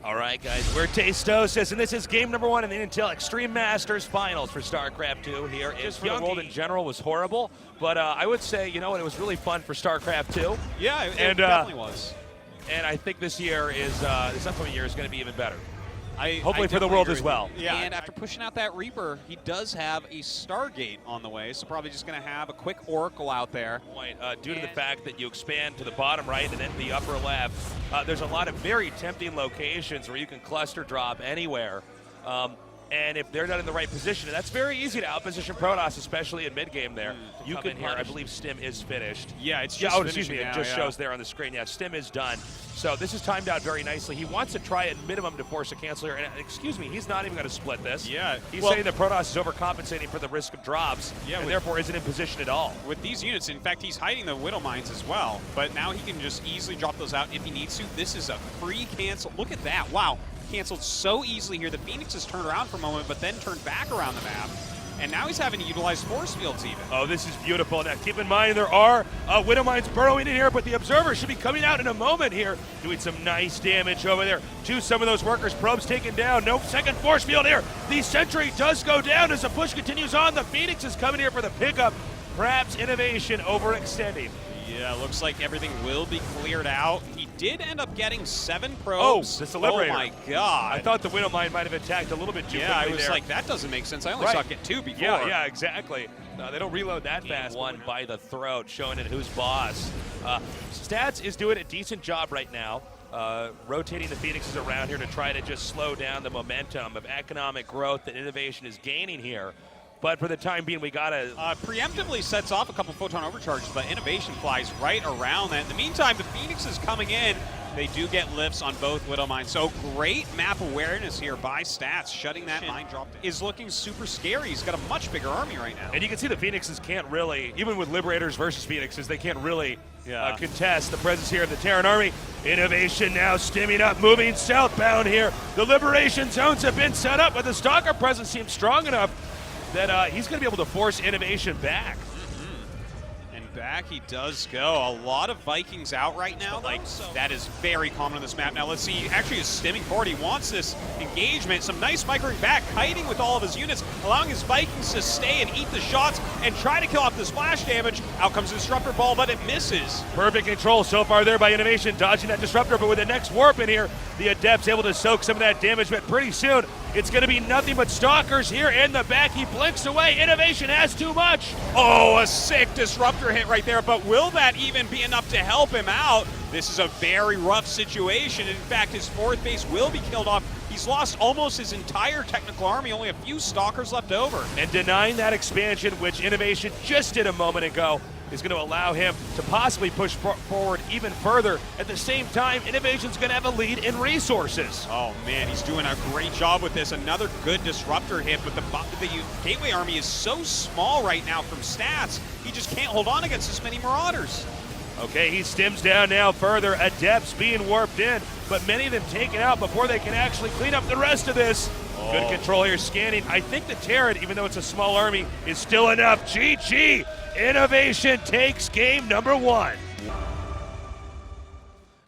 All right, guys, we're Tastosis, and this is game number 1 in the Intel Extreme Masters Finals for StarCraft 2 here. Just for the world in general was horrible, but I would say, you know what, it was really fun for StarCraft 2. Yeah, it definitely was. And I think this year is, this upcoming year is going to be even better. Hopefully for the world as well. Yeah, and after pushing out that Reaper, he does have a Stargate on the way, so probably just going to have a quick Oracle out there. Due to the fact that you expand to the bottom right and then the upper left, there's a lot of very tempting locations where you can cluster drop anywhere. And if they're not in the right position, and that's very easy to outposition Protoss, especially in mid-game there. You can here, I believe Stim is finished. Yeah, it's just excuse me, it just shows there on the screen. Yeah, Stim is done. So this is timed out very nicely. He wants to try at minimum to force a cancel here. And excuse me, he's not even going to split this. Yeah. He's saying that Protoss is overcompensating for the risk of drops, and therefore isn't in position at all. With these units, in fact, he's hiding the Widow Mines as well. But now he can just easily drop those out if he needs to. This is a free cancel. Look at that. Wow. Canceled so easily here. The Phoenix has turned around for a moment, but then turned back around the map. And now he's having to utilize force fields even. Oh, this is beautiful. Now, keep in mind there are Widow Mines burrowing in here, but the Observer should be coming out in a moment here, doing some nice damage over there to some of those workers. Probes taken down. No second force field here. The Sentry does go down as the push continues on. The Phoenix is coming here for the pickup. Perhaps Innovation overextending. Yeah, looks like everything will be cleared out. He did end up getting 7 probes. Oh, that's the Liberator. Oh my god. I thought the Widow Mine might have attacked a little bit too quickly I was there. like, that doesn't make sense. I only saw it get 2 before. Yeah, exactly. No, they don't reload that fast. One by the throat, showing it who's boss. Stats is doing a decent job right now, rotating the Phoenixes around here to try to just slow down the momentum of economic growth that Innovation is gaining here. But for the time being, we gotta preemptively sets off a couple photon overcharges, but Innovation flies right around that. In the meantime, the Phoenix is coming in. They do get lifts on both Widow Mines. So great map awareness here by Stats. Shutting that mine drop is looking super scary. He's got a much bigger army right now. And you can see the Phoenixes can't really, even with Liberators versus Phoenixes, they can't really contest the presence here of the Terran army. Innovation now stimming up, moving southbound here. The Liberation zones have been set up, but the Stalker presence seems strong enough that he's going to be able to force Innovation back. And back he does go. A lot of Vikings out right now. That is very common on this map. Now let's see, he actually is stimming forward. He wants this engagement. Some nice microing back, kiting with all of his units, allowing his Vikings to stay and eat the shots and try to kill off the splash damage. Out comes the Disruptor Ball, but it misses. Perfect control so far there by Innovation, dodging that Disruptor, but with the next warp in here, the Adept's able to soak some of that damage, but pretty soon, it's going to be nothing but Stalkers here in the back. He blinks away. Innovation has too much. Oh, a sick Disruptor hit right there, but will that even be enough to help him out? This is a very rough situation. In fact, his 4th base will be killed off. He's lost almost his entire technical army, only a few Stalkers left over. And denying that expansion, which Innovation just did a moment ago, is going to allow him to possibly push forward even further. At the same time, Innovation's going to have a lead in resources. Oh man, he's doing a great job with this. Another good Disruptor hit, but the Gateway army is so small right now from Stats, he just can't hold on against this many Marauders. Okay, he stims down now further. Adepts being warped in, but many of them taken out before they can actually clean up the rest of this. Good control here, scanning. I think the Terran, even though it's a small army, is still enough. GG! Innovation takes game number 1.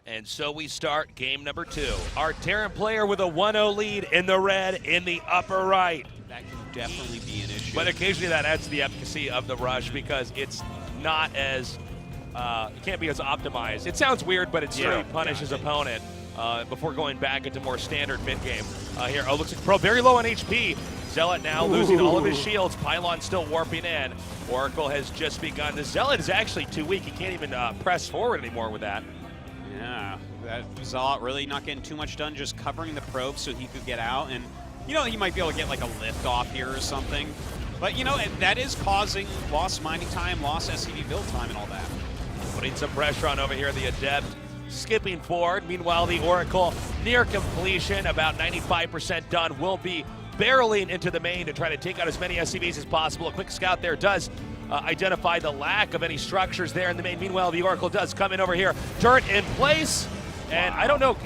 And so we start game number 2. Our Terran player with a 1-0 lead in the red in the upper right. That can definitely be an issue. But occasionally that adds to the efficacy of the rush because it's not as, it can't be as optimized. It sounds weird, but it still punishes opponent before going back into more standard mid-game. Here, looks like Pro very low on HP. Zealot now losing all of his shields. Pylon still warping in. Oracle has just begun. The Zealot is actually too weak. He can't even press forward anymore with that. Yeah, that Zealot really not getting too much done, just covering the probe so he could get out. And, you know, he might be able to get like a lift off here or something. But, you know, that is causing lost mining time, lost SCV build time and all that. Putting some pressure on over here, the Adept skipping forward. Meanwhile, the Oracle near completion, about 95% done, will be barreling into the main to try to take out as many SCVs as possible. A quick scout there does identify the lack of any structures there in the main. Meanwhile, the Oracle does come in over here, turret in place, and I don't know,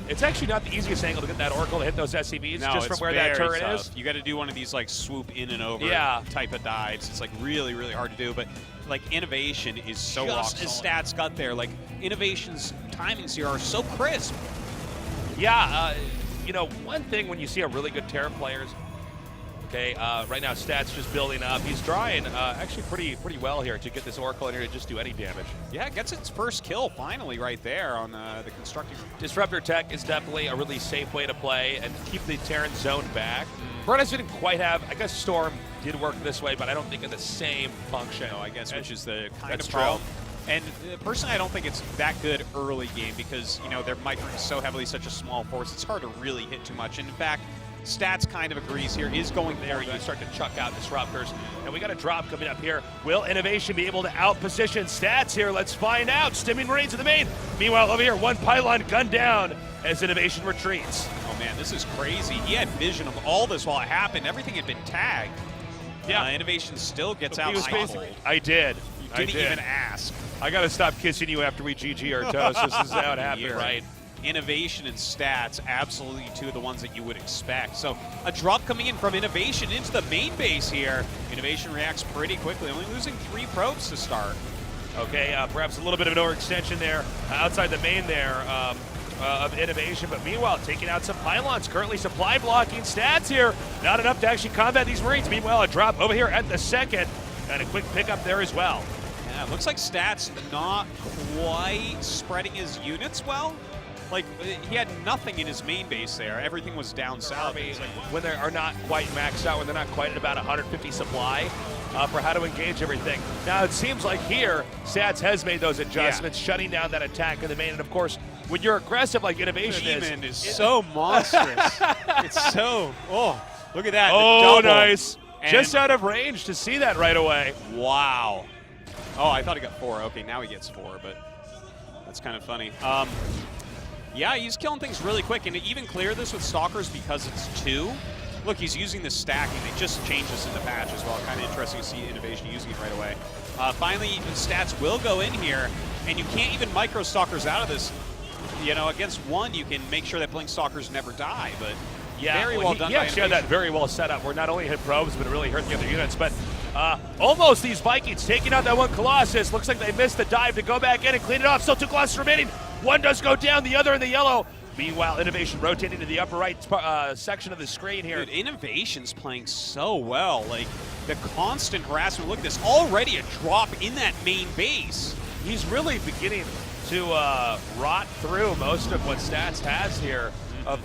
it's actually not the easiest angle to get that Oracle to hit those SCVs just from where that turret is. You got to do one of these like swoop in and over type of dives. It's like really, really hard to do, but like Innovation is so just as Stats got there. Like Innovation's timings here are so crisp. Yeah, you know, one thing when you see a really good Terran players, okay, right now Stats just building up. He's drawing actually pretty well here to get this Oracle in here to just do any damage. Yeah, it gets its first kill finally right there on the constructing. Disruptor tech is definitely a really safe way to play and keep the Terran zone back. Protoss didn't quite have, I guess Storm did work this way, but I don't think in the same function. No, I guess, which is the kind That's of true. problem. And personally, I don't think it's that good early game because, you know, they're microing so heavily such a small force, it's hard to really hit too much. And in fact, Stats kind of agrees here, is going There, there. you start to chuck out disruptors. And we got a drop coming up here. Will Innovation be able to outposition Stats here? Let's find out. Stimming Marines in the main. Meanwhile, over here, one pylon gunned down as Innovation retreats. Oh man, this is crazy. He had vision of all this while it happened. Everything had been tagged. Yeah. Innovation still gets out He was cold. I did. You didn't even ask. I got to stop kissing you after we GG our toast. This is how it happened, You're right? Innovation and Stats, absolutely two of the ones that you would expect. So a drop coming in from Innovation into the main base here. Innovation reacts pretty quickly, only losing 3 probes to start. Okay, perhaps a little bit of an overextension there outside the main there of Innovation, but meanwhile taking out some pylons, currently supply blocking Stats here. Not enough to actually combat these Marines. Meanwhile, a drop over here at the second and a quick pickup there as well. Yeah, it looks like Stats not quite spreading his units well. Like, he had nothing in his main base there. Everything was down south. When they are not quite maxed out, when they're not quite at about 150 supply for how to engage everything. Now, it seems like here, Stats has made those adjustments, shutting down that attack in the main. And, of course, when you're aggressive like Innovation is so monstrous. It's so, look at that. Oh, nice. And just out of range to see that right away. Wow. Oh, I thought he got 4. Okay, now he gets 4, but that's kind of funny. Yeah, he's killing things really quick, and to even clear this with Stalkers because it's 2. Look, he's using the stacking. They just changed this in the patch as well. Kind of interesting to see Innovation using it right away. Finally, Stats will go in here, and you can't even micro Stalkers out of this. You know, against 1, you can make sure that Blink Stalkers never die, but very well done by actually had that very well set up, where not only hit probes, but it really hurt the other units. But almost these Vikings taking out that one Colossus. Looks like they missed the dive to go back in and clean it off. Still 2 Colossus remaining. One does go down, the other in the yellow. Meanwhile, Innovation rotating to the upper right section of the screen here. Dude, Innovation's playing so well. Like, the constant harassment. Look at this. Already a drop in that main base. He's really beginning to rot through most of what Stats has here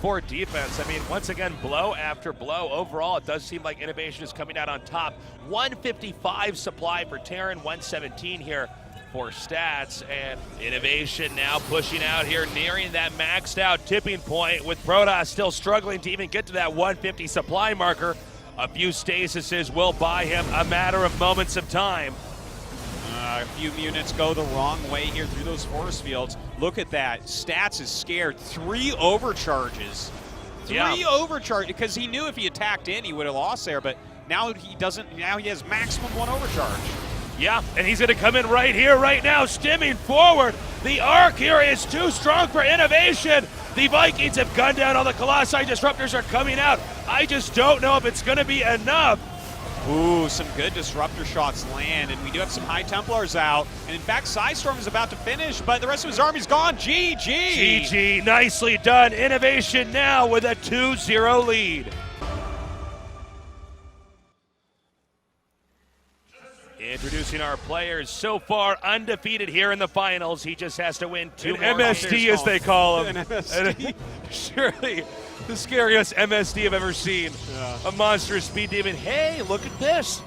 for defense. I mean, once again, blow after blow. Overall, it does seem like Innovation is coming out on top. 155 supply for Terran, 117 here for Stats, and Innovation now pushing out here, nearing that maxed out tipping point, with Protoss still struggling to even get to that 150 supply marker. A few stasises will buy him a matter of moments of time. A few units go the wrong way here through those force fields. Look at that. Stats is scared. 3 overcharges. 3 overcharges, because he knew if he attacked in, he would have lost there, but now he doesn't. Now he has maximum 1 overcharge. Yeah, and he's going to come in right here, right now, stimming forward. The arc here is too strong for Innovation. The Vikings have gunned down all the Colossi. Disruptors are coming out. I just don't know if it's going to be enough. Ooh, some good disruptor shots land, and we do have some High Templars out. And in fact, Psystorm is about to finish, but the rest of his army's gone. GG! GG, nicely done. Innovation now with a 2-0 lead. Introducing our players, so far undefeated here in the finals. He just has to win 2 more. MSD, as they call him. MSD. Surely the scariest MSD I've ever seen. Yeah. A monstrous speed demon. Hey, look at this.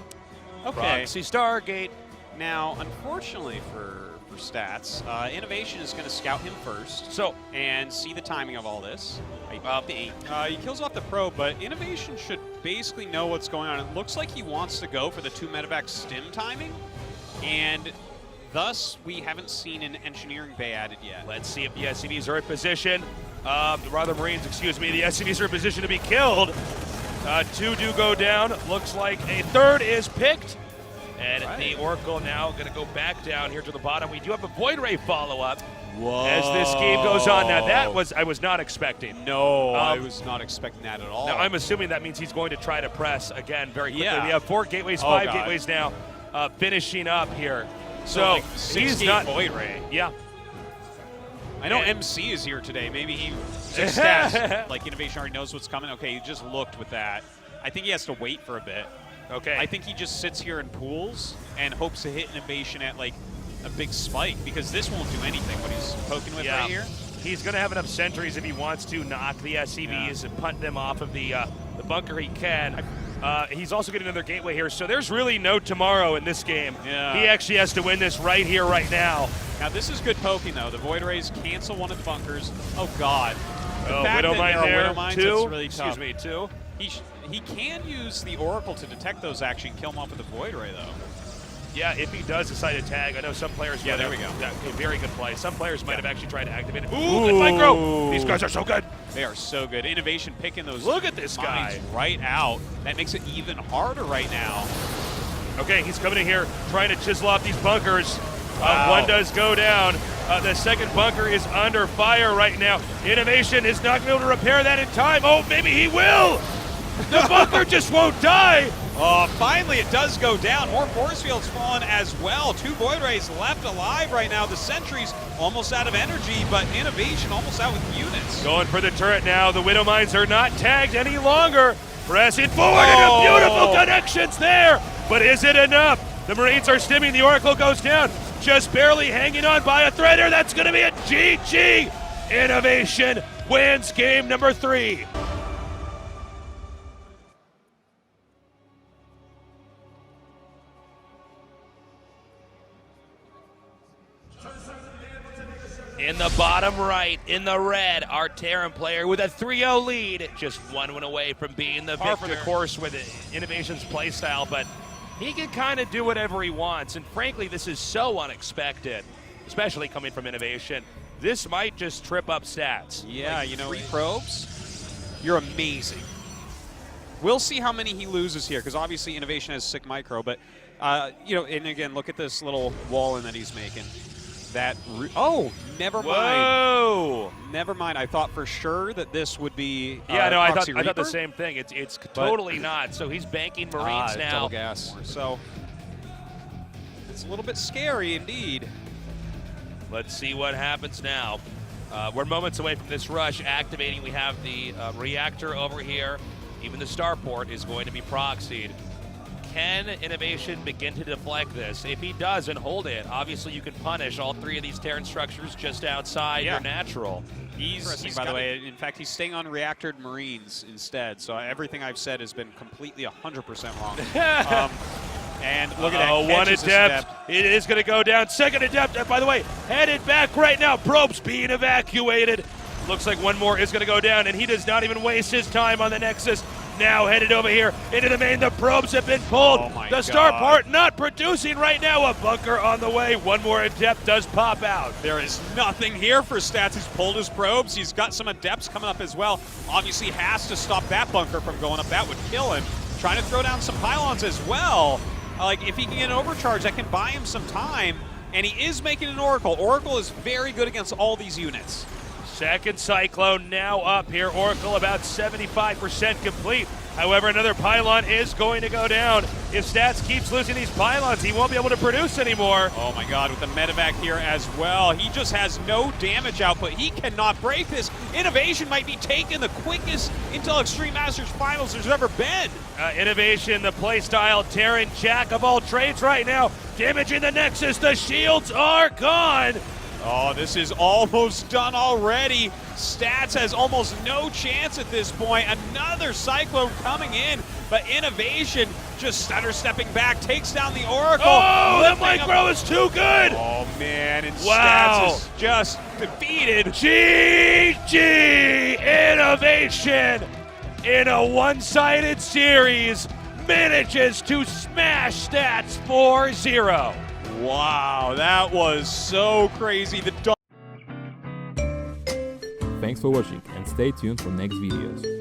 Okay. Proxy Stargate. Now, unfortunately for Stats, Innovation is going to scout him first and see the timing of all this. He kills off the probe, but Innovation should basically know what's going on. It looks like he wants to go for the 2 medevac stim timing, and thus we haven't seen an engineering bay added yet. Let's see if the SCVs are in position. Rather Marines, excuse me. The SCVs are in position to be killed. 2 do go down. Looks like a 3rd is picked. And the Oracle now going to go back down here to the bottom. We do have a Void Ray follow-up as this game goes on. Now that was I was not expecting. No, I was not expecting that at all. Now I'm assuming that means he's going to try to press again very quickly. Yeah. We have 4 gateways, 5 gateways now finishing up here. So like he's not Void Ray. Yeah. I know MC is here today. Maybe he stats, like Innovation already knows what's coming. Okay, he just looked with that. I think he has to wait for a bit. Okay. I think he just sits here and pools and hopes to hit Innovation at like a big spike, because this won't do anything what he's poking with right here. He's going to have enough sentries if he wants to knock the SCVs and punt them off of the bunker he can. He's also getting another gateway here, so there's really no tomorrow in this game. Yeah. He actually has to win this right here, right now. Now this is good poking though. The Void Rays cancel one of the bunkers. Oh God. Oh, Widowmine there, two. Really tough. Excuse me, two. He can use the Oracle to detect those actually and kill them off with the Void Ray though. Yeah, if he does decide to tag, I know some players. Yeah, there we go. Yeah, okay, very good play. Some players might have actually tried to activate it. Ooh, good micro. These guys are so good. They are so good. Innovation picking those. Look at this guy right out. That makes it even harder right now. Okay, he's coming in here trying to chisel off these bunkers. Wow. One does go down. The second bunker is under fire right now. Innovation is not going to be able to repair that in time. Oh, maybe he will. The bunker just won't die. Oh, finally it does go down. More force fields fallen as well. 2 Void Rays left alive right now. The sentries almost out of energy, but Innovation almost out with units. Going for the turret now. The Widow Mines are not tagged any longer. Pressing forward and beautiful connections there. But is it enough? The Marines are stimming. The Oracle goes down. Just barely hanging on by a thread here. That's going to be a GG. Innovation wins game number 3. In the bottom right, in the red, our Terran player with a 3-0 lead. Just one win away from being the par for the course with Innovation's playstyle, but he can kind of do whatever he wants. And frankly, this is so unexpected, especially coming from Innovation. This might just trip up stats. Yeah, like, you know, 3 probes, you're amazing. We'll see how many he loses here, because obviously Innovation has sick micro, but, you know, and again, look at this little wall in that he's making. Oh, never mind. Whoa! Never mind. I thought for sure that this would be. Yeah, no, I thought the same thing. It's totally not. So he's banking Marines now. Double gas. So it's a little bit scary indeed. Let's see what happens now. We're moments away from this rush activating. We have the reactor over here. Even the starport is going to be proxied. Can Innovation begin to deflect this? If he does and hold it, obviously you can punish all 3 of these Terran structures just outside your natural. He's by the way, in fact, he's staying on reactored Marines instead, so everything I've said has been completely 100% wrong. And look at that. Oh, one adept. It is going to go down. Second adept, by the way, headed back right now. Probes being evacuated. Looks like one more is going to go down, and he does not even waste his time on the Nexus. Now headed over here into the main. The probes have been pulled. Oh my the starport not producing right now. A bunker on the way. One more adept does pop out. There is nothing here for stats. He's pulled his probes. He's got some adepts coming up as well. Obviously has to stop that bunker from going up. That would kill him. Trying to throw down some pylons as well. Like, if he can get an overcharge, that can buy him some time. And he is making an Oracle. Oracle is very good against all these units. Second Cyclone now up here. Oracle about 75% complete. However, another pylon is going to go down. If Stats keeps losing these pylons, he won't be able to produce anymore. Oh my God, with the medevac here as well. He just has no damage output. He cannot break this. Innovation might be taking the quickest Intel Extreme Masters Finals there's ever been. Innovation, the playstyle Terran jack of all trades right now. Damaging the Nexus. The shields are gone. Oh, this is almost done already. Stats has almost no chance at this point. Another Cyclone coming in, but Innovation just stutter stepping back, takes down the Oracle. Oh, that micro is too good. Oh, man, and wow. Stats is just defeated. GG Innovation in a one-sided series manages to smash Stats 4-0. Wow, that was so crazy. Thanks for watching and stay tuned for next videos.